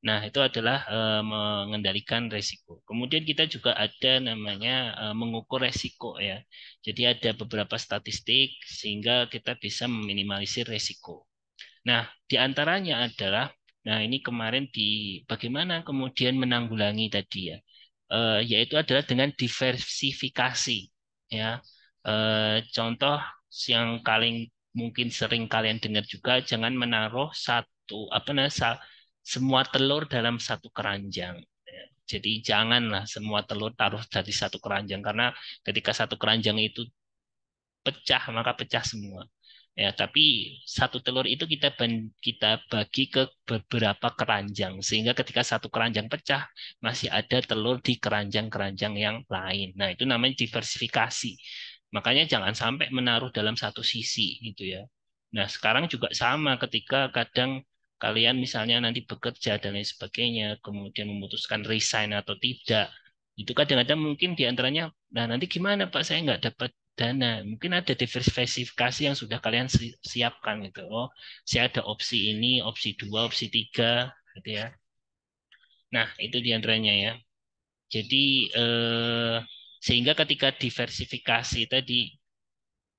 Nah, itu adalah mengendalikan resiko. Kemudian kita juga ada namanya mengukur resiko ya. Jadi ada beberapa statistik sehingga kita bisa meminimalisir resiko. Nah, di antaranya adalah, nah ini kemarin di bagaimana kemudian menanggulangi tadi ya, yaitu adalah dengan diversifikasi ya. Contoh yang paling mungkin sering kalian dengar juga, jangan menaruh satu apa namanya semua telur dalam satu keranjang. Ya. Jadi janganlah semua telur taruh dari satu keranjang karena ketika satu keranjang itu pecah maka pecah semua. Ya, tapi satu telur itu kita bagi ke beberapa keranjang sehingga ketika satu keranjang pecah masih ada telur di keranjang-keranjang yang lain. Nah, itu namanya diversifikasi. Makanya jangan sampai menaruh dalam satu sisi gitu ya. Nah, sekarang juga sama ketika kadang kalian misalnya nanti bekerja dan lain sebagainya, kemudian memutuskan resign atau tidak. Itu kadang-kadang mungkin diantaranya, nah nanti gimana Pak, saya nggak dapat dana. Mungkin ada diversifikasi yang sudah kalian siapkan gitu. Oh, saya ada opsi ini, opsi dua, opsi tiga, gitu ya. Nah, itu diantaranya ya. Jadi sehingga ketika diversifikasi tadi,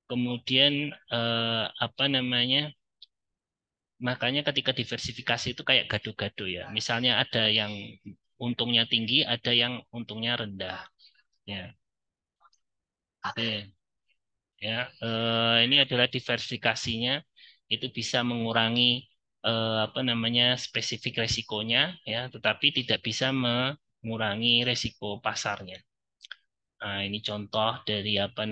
kemudian apa namanya? Makanya ketika diversifikasi itu kayak gado-gado ya. Misalnya ada yang untungnya tinggi, ada yang untungnya rendah. Ya, oke. Ya, ini adalah diversifikasinya itu bisa mengurangi apa namanya spesifik resikonya ya, tetapi tidak bisa mengurangi resiko pasarnya. Nah, ini contoh dari apa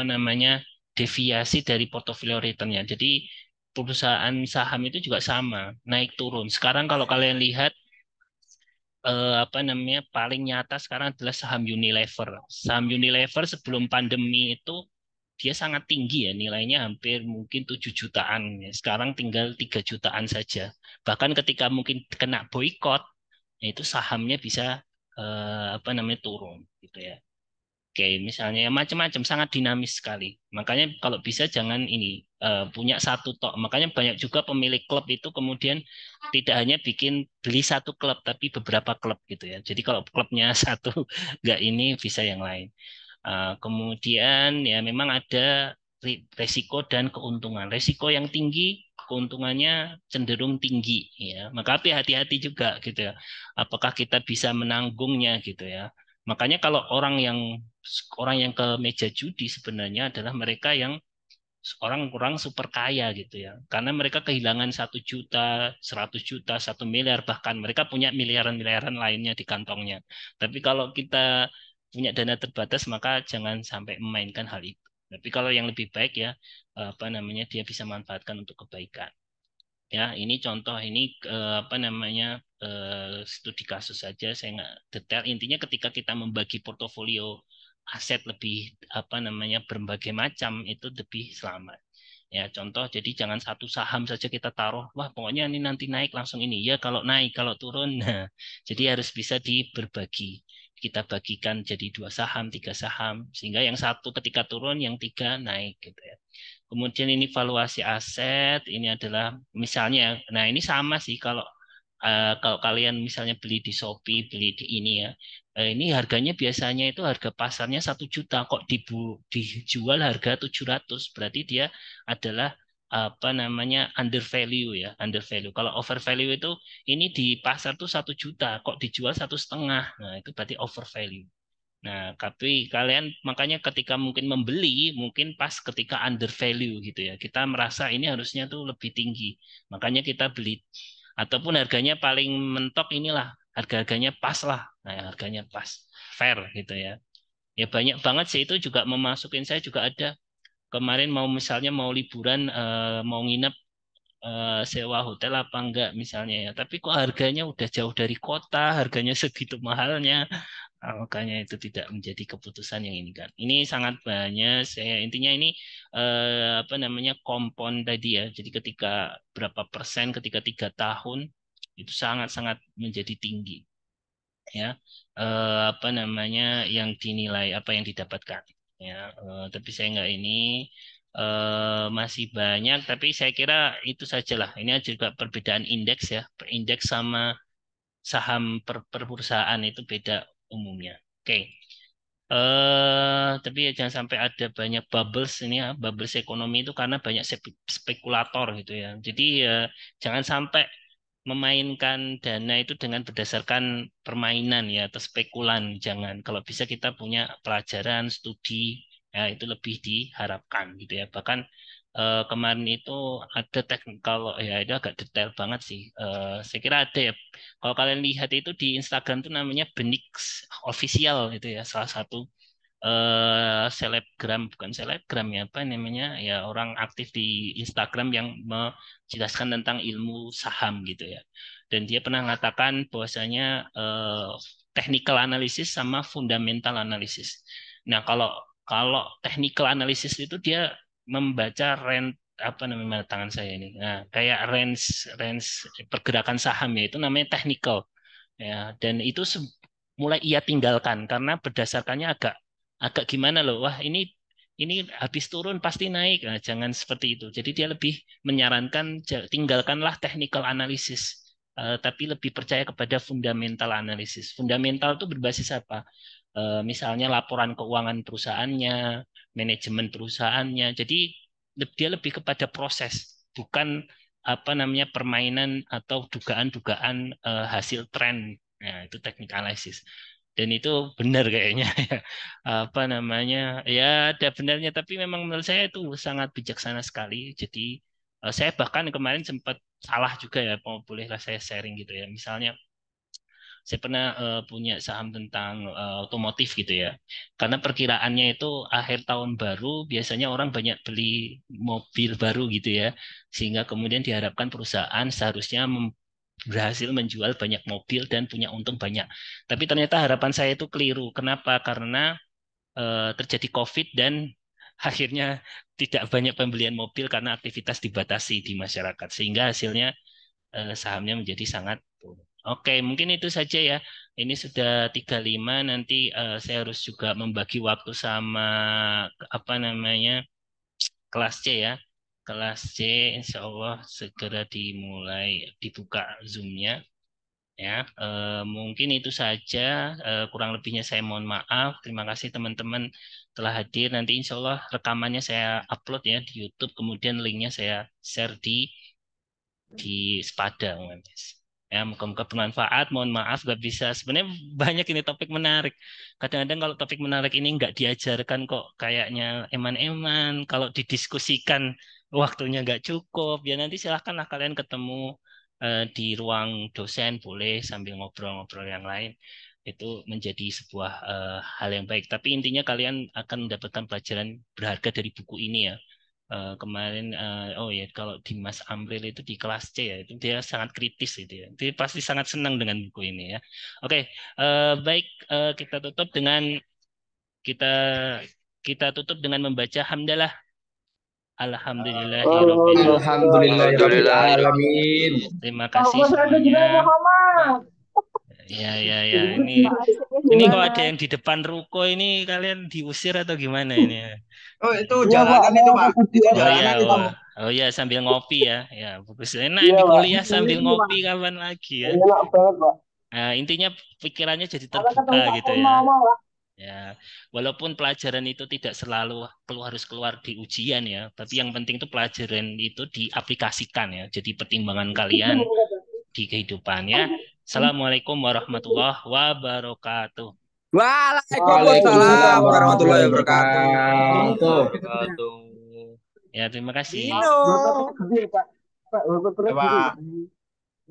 namanya deviasi dari portofolio returnnya. Jadi perusahaan saham itu juga sama, naik turun. Sekarang kalau kalian lihat apa namanya paling nyata sekarang adalah saham Unilever. Saham Unilever sebelum pandemi itu dia sangat tinggi ya nilainya hampir mungkin 7 jutaan ya. Sekarang tinggal 3 jutaan saja. Bahkan ketika mungkin kena boykot ya itu sahamnya bisa apa namanya turun gitu ya. Oke, misalnya ya macam-macam sangat dinamis sekali. Makanya kalau bisa jangan ini punya satu tok. Makanya banyak juga pemilik klub itu kemudian tidak hanya bikin beli satu klub tapi beberapa klub gitu ya. Jadi kalau klubnya satu nggak ini bisa yang lain. Kemudian ya memang ada resiko dan keuntungan. Resiko yang tinggi, keuntungannya cenderung tinggi ya. Maka hati-hati juga gitu ya. Apakah kita bisa menanggungnya gitu ya. Makanya kalau orang yang ke meja judi sebenarnya adalah mereka yang orang-orang super kaya gitu ya. Karena mereka kehilangan 1 juta, 100 juta, 1 miliar, bahkan mereka punya miliaran-miliaran lainnya di kantongnya. Tapi kalau kita punya dana terbatas, maka jangan sampai memainkan hal itu. Tapi kalau yang lebih baik ya, apa namanya, dia bisa manfaatkan untuk kebaikan. Ya, ini contoh ini apa namanya studi kasus saja. Saya nggak detail. Intinya ketika kita membagi portofolio aset lebih apa namanya berbagai macam itu lebih selamat. Ya, contoh jadi jangan satu saham saja kita taruh. Wah, pokoknya ini nanti naik langsung ini. Ya, kalau naik, kalau turun. Nah, jadi harus bisa diberbagi. Kita bagikan jadi 2 saham, 3 saham, sehingga yang satu ketika turun, yang tiga naik gitu ya. Kemudian ini valuasi aset, ini adalah misalnya, nah ini sama sih kalau kalian misalnya beli di Shopee, beli di ini ya, ini harganya biasanya itu harga pasarnya 1 juta, kok dijual harga 700, berarti dia adalah apa namanya under value ya, under value. Kalau over value itu ini di pasar tuh 1 juta, kok dijual 1,5, nah itu berarti over value. Nah, tapi kalian makanya ketika mungkin membeli, mungkin pas ketika under value gitu ya. Kita merasa ini harusnya tuh lebih tinggi. Makanya kita beli. Ataupun harganya paling mentok inilah. Harga-harganya pas lah. Nah, harganya pas. Fair gitu ya. Ya banyak banget sih itu juga memasukin saya juga ada. Kemarin mau misalnya mau liburan, mau nginep sewa hotel apa enggak misalnya ya. Tapi kok harganya udah jauh dari kota, harganya segitu mahalnya. Makanya itu tidak menjadi keputusan yang ini kan. Ini sangat banyak. Saya intinya ini apa namanya kompon tadi ya. Jadi ketika berapa persen ketika 3 tahun itu sangat-sangat menjadi tinggi ya. Apa namanya yang dinilai apa yang didapatkan ya. Tapi saya nggak ini. masih banyak, tapi saya kira itu sajalah. Ini juga perbedaan indeks ya, indeks sama saham per perusahaan itu beda umumnya. Oke. Tapi ya jangan sampai ada banyak bubbles ini ya, bubbles ekonomi itu karena banyak spekulator gitu ya. Jadi ya jangan sampai memainkan dana itu dengan berdasarkan permainan ya atau spekulan. Jangan. Kalau bisa kita punya pelajaran, studi ya itu lebih diharapkan gitu ya. Bahkan kemarin itu ada teknik kalau ya itu agak detail banget sih. Saya kira ada ya. Kalau kalian lihat itu di Instagram tuh namanya Benix Official itu ya salah satu selebgram bukan selebgram ya apa namanya ya orang aktif di Instagram yang menjelaskan tentang ilmu saham gitu ya dan dia pernah mengatakan bahwasanya technical analysis sama fundamental analysis. Nah kalau kalau technical analysis itu dia membaca range apa namanya tangan saya ini nah kayak range range pergerakan saham ya itu namanya technical ya dan itu mulai ia tinggalkan karena berdasarkannya agak agak gimana loh wah ini habis turun pasti naik nah, jangan seperti itu jadi dia lebih menyarankan tinggalkanlah technical analysis tapi lebih percaya kepada fundamental analysis fundamental itu berbasis apa misalnya laporan keuangan perusahaannya manajemen perusahaannya jadi dia lebih kepada proses bukan apa namanya permainan atau dugaan-dugaan hasil tren. Nah, itu teknik analisis. Dan itu benar kayaknya ya. Apa namanya? Ya ada benarnya tapi memang menurut saya itu sangat bijaksana sekali. Jadi saya bahkan kemarin sempat salah juga ya, bolehlah saya sharing gitu ya. Misalnya saya pernah punya saham tentang otomotif gitu ya. Karena perkiraannya itu akhir tahun baru biasanya orang banyak beli mobil baru gitu ya. Sehingga kemudian diharapkan perusahaan seharusnya berhasil menjual banyak mobil dan punya untung banyak. Tapi ternyata harapan saya itu keliru. Kenapa? Karena terjadi COVID dan akhirnya tidak banyak pembelian mobil karena aktivitas dibatasi di masyarakat. Sehingga hasilnya sahamnya menjadi sangat turun. Oke, mungkin itu saja ya. Ini sudah 35 nanti saya harus juga membagi waktu sama apa namanya kelas C ya. Kelas C insya Allah segera dimulai dibuka Zoom-nya ya. Mungkin itu saja. Kurang lebihnya saya mohon maaf. Terima kasih teman-teman telah hadir. Nanti insya Allah rekamannya saya upload ya di YouTube. Kemudian linknya saya share di Sepadang nanti. Ya, moga-moga bermanfaat. Mohon maaf nggak bisa. Sebenarnya banyak ini topik menarik. Kadang-kadang kalau topik menarik ini nggak diajarkan kok kayaknya eman-eman. Kalau didiskusikan waktunya nggak cukup. Ya nanti silahkanlah kalian ketemu di ruang dosen boleh sambil ngobrol-ngobrol yang lain. Itu menjadi sebuah hal yang baik. Tapi intinya kalian akan mendapatkan pelajaran berharga dari buku ini ya. Kemarin oh ya kalau di Mas Amril itu di kelas C ya itu dia sangat kritis itu ya dia pasti sangat senang dengan buku ini ya oke baik kita tutup dengan kita kita tutup dengan membaca hamdalah alhamdulillahirabbil Alhamdulillahirabbil Alhamdulillahirabbil alamin. alamin. terima kasih semuanya ya ya ya ini kalau ada yang di depan ruko ini kalian diusir atau gimana ini Oh, itu Iya Pak, jalanan itu, saya Pak. Itu Oh ya, jalanan itu, oh, Pak. oh ya sambil ngopi ya, ya bagus. Enak iya ini Pak. kuliah sambil Ini Pak, ngopi kapan lagi ya? enak banget Pak. Nah, intinya pikirannya jadi Ada terbuka ketemu Pak gitu ya. Purnomo Pak. Ya, walaupun pelajaran itu tidak selalu harus keluar di ujian ya, tapi yang penting itu pelajaran itu diaplikasikan ya. Jadi pertimbangan kalian di kehidupan ya. Assalamualaikum warahmatullahi wabarakatuh. Waalaikumsalam Waalaikumsalam warahmatullahi warahmatullahi wabarakatuh. wabarakatuh. Ya, terima kasih. Dino. Pak, bapak gede Pak. Pak, bapak Ya, berat Pak. gede.